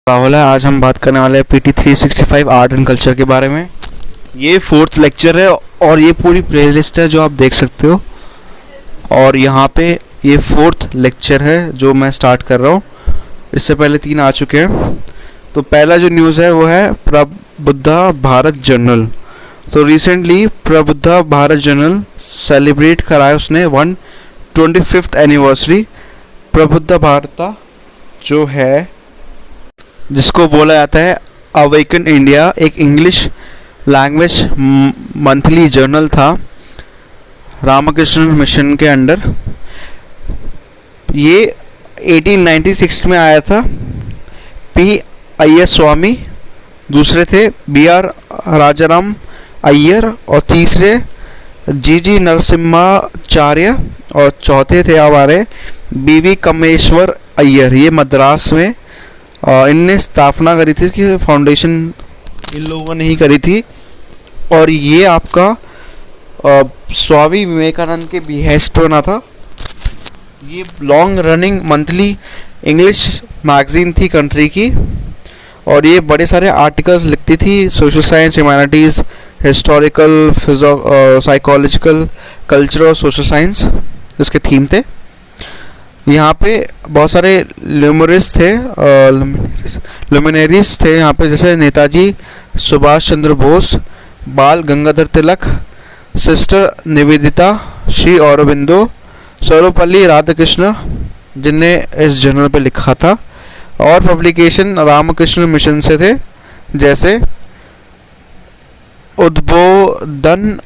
राहुल है। आज हम बात करने वाले हैं PT 365 आर्ट एंड कल्चर के बारे में। ये 4th लेक्चर है और ये पूरी प्लेलिस्ट है जो आप देख सकते हो। और यहाँ पे ये 4th लेक्चर है जो मैं स्टार्ट कर रहा हूँ। इससे पहले 3 आ चुके हैं। तो पहला जो न्यूज़ है वो है प्रबुद्धा भारत जर्नल। तो रिसेंटली प्रबुद्धा भारत जर्नल सेलिब्रेट कराया उसने 125th एनिवर्सरी। प्रबुद्धा भारत जो है, जिसको बोला जाता है अवेकन इंडिया, एक इंग्लिश लैंग्वेज मंथली जर्नल था रामकृष्ण मिशन के अंडर। ये 1896 में आया था। पी अय्यर स्वामी दूसरे थे, BR राजाराम अय्यर और तीसरे जी नरसिम्हाचार्य और चौथे थे हमारे BV कमेश्वर अय्यर। ये मद्रास में इनने स्थापना करी थी, इसकी फाउंडेशन इन लोगों ने ही करी थी। और ये आपका स्वामी विवेकानंद के बिहेस्ट बना था। ये long running monthly English magazine थी कंट्री की, और ये बड़े सारे आर्टिकल्स लिखती थी, social science, humanities, historical, psychological, culture और सोशल साइंस इसके थीम थे। यहाँ पे बहुत सारे ल्यूमरिस्ट थे, लुमिनरीज थे यहाँ पे, जैसे नेताजी सुभाष चंद्र बोस, बाल गंगाधर तिलक, सिस्टर निवेदिता, श्री औरोबिंदो, सर्वपल्ली राधाकृष्ण, जिनने इस जर्नल पे लिखा था। और पब्लिकेशन रामकृष्ण मिशन से थे, जैसे उद्बोधन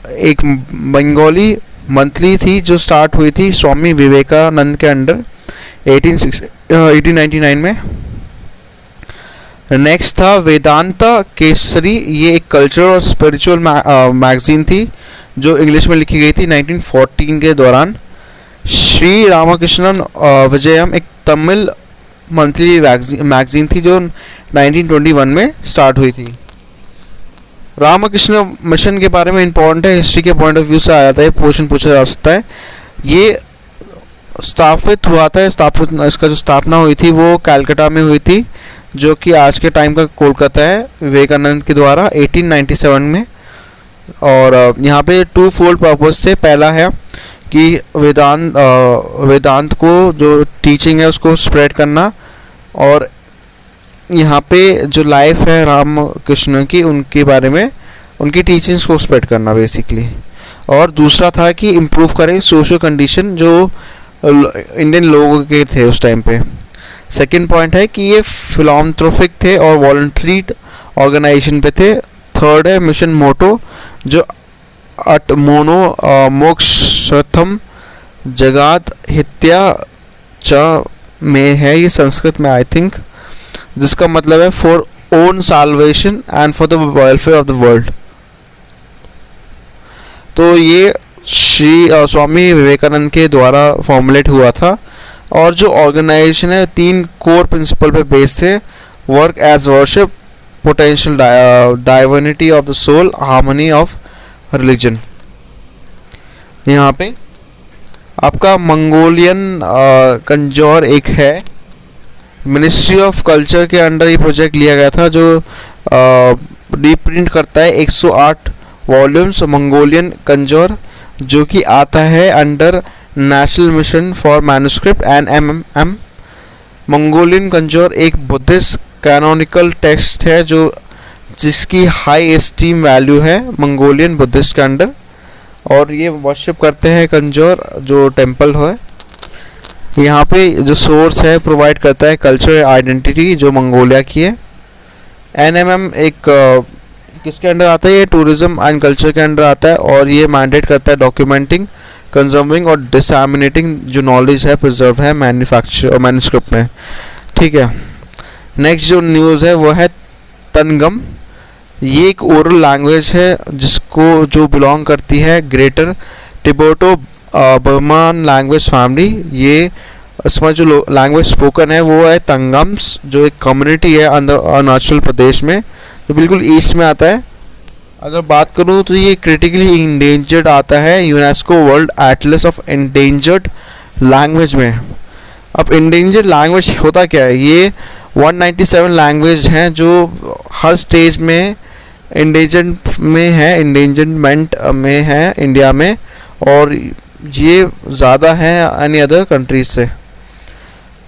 एक बंगाली मंथली थी जो स्टार्ट हुई थी स्वामी विवेकानंद के अंडर 1899 में। नेक्स्ट था वेदांता केसरी। ये एक कल्चर और स्पिरिचुअल मैगजीन थी जो इंग्लिश में लिखी गई थी 1914 के दौरान। श्री रामकृष्णन विजयम एक तमिल मंथली मैगजीन थी जो 1921 में स्टार्ट हुई थी। रामकृष्ण मिशन के बारे में इम्पोर्टेंट है, हिस्ट्री के पॉइंट ऑफ व्यू से आ जाता है, क्वेश्चन पूछा जा सकता है। ये स्थापित हुआ था, इसका जो स्थापना हुई थी वो कलकत्ता में हुई थी, जो कि आज के टाइम का कोलकाता है, विवेकानंद के द्वारा 1897 में। और यहाँ पे 2 फोल्ड पर्पस थे। पहला है कि वेदांत को जो टीचिंग है उसको स्प्रेड करना, और यहाँ पे जो लाइफ है राम कृष्ण की, उनके बारे में उनकी टीचिंग्स को स्प्रेड करना बेसिकली। और दूसरा था कि इम्प्रूव करें सोशल कंडीशन जो इंडियन लोगों के थे उस टाइम पे। सेकंड पॉइंट है कि ये फिलॉन्थ्रोपिक थे और वॉलंटरी ऑर्गेनाइजेशन पे थे। थर्ड है मिशन मोटो जो अटमोनो मोक्षथम जगात हित्या च में है, ये संस्कृत में आई थिंक, जिसका मतलब है for own salvation and for the welfare of the world. तो ये श्री स्वामी विवेकानंद के द्वारा फॉर्मुलेट हुआ था। और जो ऑर्गेनाइजेशन है 3 कोर प्रिंसिपल पे बेस्ड थे, work as worship, potential divinity of the soul, harmony of religion. यहाँ पे आपका मंगोलियन कंजोर एक है, मिनिस्ट्री ऑफ कल्चर के अंडर ये प्रोजेक्ट लिया गया था, जो रीप्रिंट करता है 108 वॉल्यूम्स मंगोलियन कंजोर, जो कि आता है under national mission for manuscript and MMM। Mongolian Kanjur एक बुद्धिस्ट कैनोनिकल टेक्स्ट है जो जिसकी हाई एस्टीम वैल्यू है मंगोलियन बुद्धिस्ट के अंडर, और ये वर्शिप करते हैं कंजोर जो टेम्पल है। यहाँ पे जो सोर्स है प्रोवाइड करता है कल्चरल आइडेंटिटी जो मंगोलिया की है। NMM एक किसके अंडर आता है, ये टूरिज्म एंड कल्चर के अंडर आता है, और ये मैंडेट करता है डॉक्यूमेंटिंग, कंजर्विंग और डिसैमिनेटिंग जो नॉलेज है प्रिजर्व है मैन्युफैक्चर और मैन्युस्क्रिप्ट में। ठीक है। नेक्स्ट जो न्यूज़ है वो है तनगम। ये एक ओरल लैंग्वेज है जिसको जो बिलोंग करती है greater Tibeto Burman language family. ये इसमें जो लैंग्वेज स्पोकन है वो है तंगम्स, जो एक कम्युनिटी है अरुणाचल प्रदेश में, जो बिल्कुल ईस्ट में आता है। अगर बात करूँ तो ये क्रिटिकली इंडेंजर्ड आता है UNESCO world Atlas of endangered language में। अब इंडेंजर्ड लैंग्वेज होता क्या है? ये 197 लैंग्वेज हैं जो हर स्टेज में इंडेंजरमेंट में है इंडिया में, और ये ज़्यादा है एनी अदर कंट्रीज से।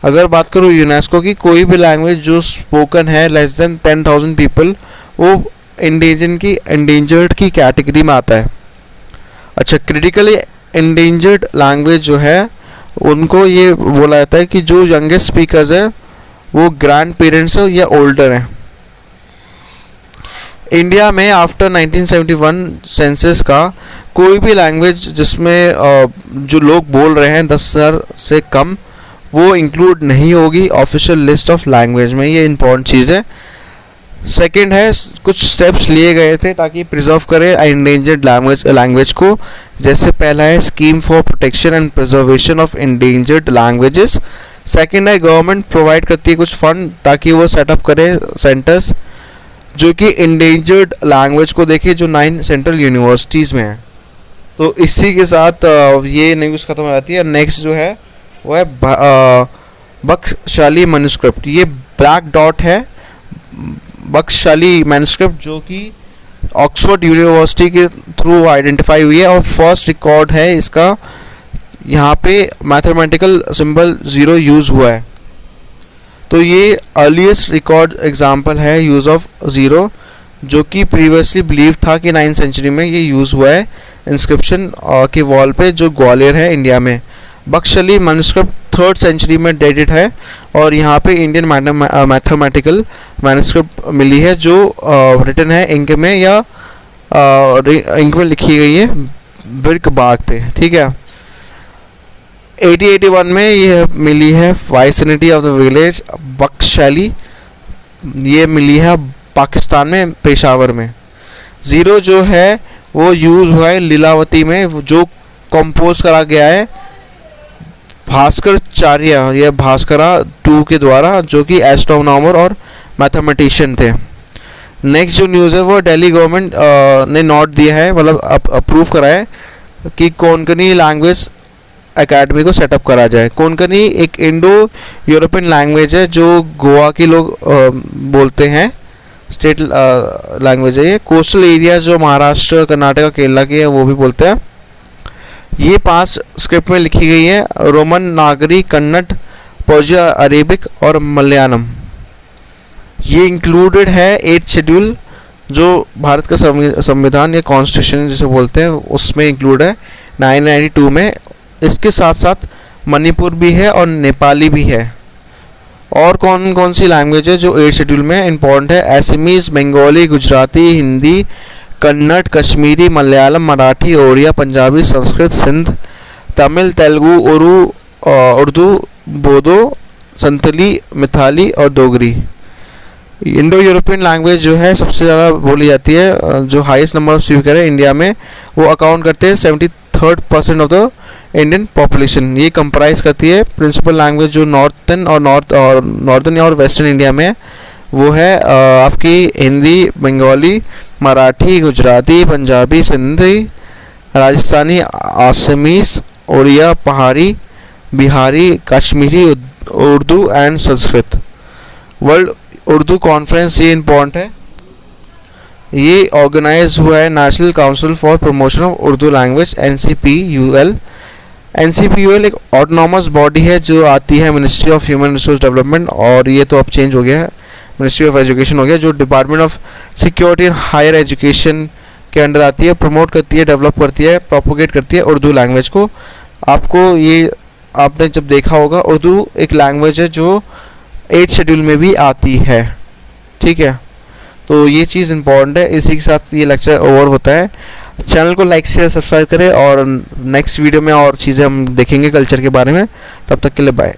अगर बात करूँ यूनेस्को की, कोई भी लैंग्वेज जो स्पोकन है लेस देन 10,000 पीपल, वो इंडेंजर्ड की कैटेगरी में आता है। अच्छा, क्रिटिकली इंडेंजर्ड लैंग्वेज जो है उनको ये बोला जाता है कि जो यंगेस्ट स्पीकर्स है वो ग्रैंड पेरेंट्स है या ओल्डर हैं। इंडिया में आफ्टर 1971 सेंसस का कोई भी लैंग्वेज जिसमें जो लोग बोल रहे हैं 10,000 से कम, वो इंक्लूड नहीं होगी ऑफिशियल लिस्ट ऑफ लैंग्वेज में। ये इंपॉर्टेंट चीज़ है। सेकंड है, कुछ स्टेप्स लिए गए थे ताकि प्रिजर्व करे इंडेंजर्ड लैंग्वेज को। जैसे पहला है scheme for protection and preservation of endangered languages. Second है, गवर्नमेंट प्रोवाइड करती है कुछ फंड ताकि वो सेटअप करे सेंटर्स जो कि इंडेंजर्ड लैंग्वेज को देखे, जो 9 सेंट्रल यूनिवर्सिटीज़ में है। तो इसी के साथ ये न्यूज़ खत्म हो जाती है। नेक्स्ट जो है वो है बख्शाली मैन्युस्क्रिप्ट। ये ब्लैक डॉट है, बख्शाली मैन्युस्क्रिप्ट, जो कि ऑक्सफोर्ड यूनिवर्सिटी के थ्रू आइडेंटिफाई हुई है और फर्स्ट रिकॉर्ड है इसका। यहाँ पे मैथमेटिकल सिंबल 0 यूज़ हुआ है। तो ये अर्लीस्ट रिकॉर्ड एग्जांपल है यूज़ ऑफ 0, जो कि प्रीवियसली बिलीव था कि 9th सेंचुरी में ये यूज़ हुआ है इंस्क्रिप्शन के वॉल पे, जो ग्वालियर है इंडिया में। बख्शाली मैन्युस्क्रिप्ट 3rd सेंचुरी में डेटेड है और यहाँ पे इंडियन मैथमेटिकल मैन्युस्क्रिप्ट मिली है जो रिटन है इंक में या इंक में लिखी गई है बिर्क बाग पे, ठीक है। 1881 में ये मिली है वाइसिनिटी ऑफ द विलेज बख्शाली, ये मिली है पाकिस्तान में पेशावर में। 0 जो है वो यूज़ हुआ है लीलावती में, जो कंपोज करा गया है भास्कराचार्य या भास्करा II के द्वारा, जो कि एस्ट्रोनॉमर और मैथमेटिशियन थे। नेक्स्ट जो न्यूज़ है वो दिल्ली गवर्नमेंट ने नोट दिया है, मतलब अप्रूव करा है कि कोंकणी लैंग्वेज एकेडमी को सेटअप करा जाए। कोंकणी एक इंडो यूरोपियन लैंग्वेज है जो गोवा के लोग बोलते हैं, स्टेट लैंग्वेज है ये। कोस्टल एरिया जो महाराष्ट्र, कर्नाटक, केरला के है वो भी बोलते हैं। ये 5 स्क्रिप्ट में लिखी गई है, रोमन, नागरी, कन्नड़, पर्शिया, अरेबिक और मलयालम। ये इंक्लूडेड है 8th शेड्यूल, जो भारत का संविधान या कॉन्स्टिट्यूशन जिसे बोलते हैं उसमें इंक्लूड है 1992 में। इसके साथ साथ मणिपुर भी है और नेपाली भी है। और कौन कौन सी लैंग्वेज है जो 8th शेड्यूल में इंपॉर्टेंट है? असमीज, बंगाली, गुजराती, हिंदी, कन्नड़, कश्मीरी, मलयालम, मराठी, ओडिया, पंजाबी, संस्कृत, सिंध, तमिल, तेलुगु, उर्दू, बोडो, संथली, मिथाली और डोगरी। इंडो यूरोपियन लैंग्वेज जो है सबसे ज़्यादा बोली जाती है, जो हाईएस्ट नंबर ऑफ स्पीकर है इंडिया में, वो अकाउंट करते हैं 73% ऑफ द इंडियन पॉपुलेशन। ये कंप्राइज करती है प्रिंसिपल लैंग्वेज जो नॉर्थन और वेस्टर्न इंडिया में है, वो है आपकी हिंदी, बंगाली, मराठी, गुजराती, पंजाबी, सिंधी, राजस्थानी, आसामीज, ओडिया, पहाड़ी, Bihari, Kashmiri, Urdu and Sanskrit. World Urdu conference ये इम्पोर्टेंट है, ये ऑर्गेनाइज हुआ है national council for promotion of Urdu language NCPUL। NCPUL एक ऑटोनॉमस बॉडी है जो आती है ministry of human resource development, और ये तो अब चेंज हो गया है, मिनिस्ट्री ऑफ एजुकेशन हो गया, जो department of security and higher education के अंडर आती है। प्रमोट करती है, डेवलप करती है, प्रोपोगेट करती है उर्दू लैंग्वेज को। आपको ये आपने जब देखा होगा, उर्दू एक लैंग्वेज है जो 8th शेड्यूल में भी आती है, ठीक है। तो ये चीज़ इंपॉर्टेंट है। इसी के साथ ये लेक्चर ओवर होता है। चैनल को लाइक शेयर सब्सक्राइब करें और नेक्स्ट वीडियो में और चीज़ें हम देखेंगे कल्चर के बारे में। तब तक के लिए बाय।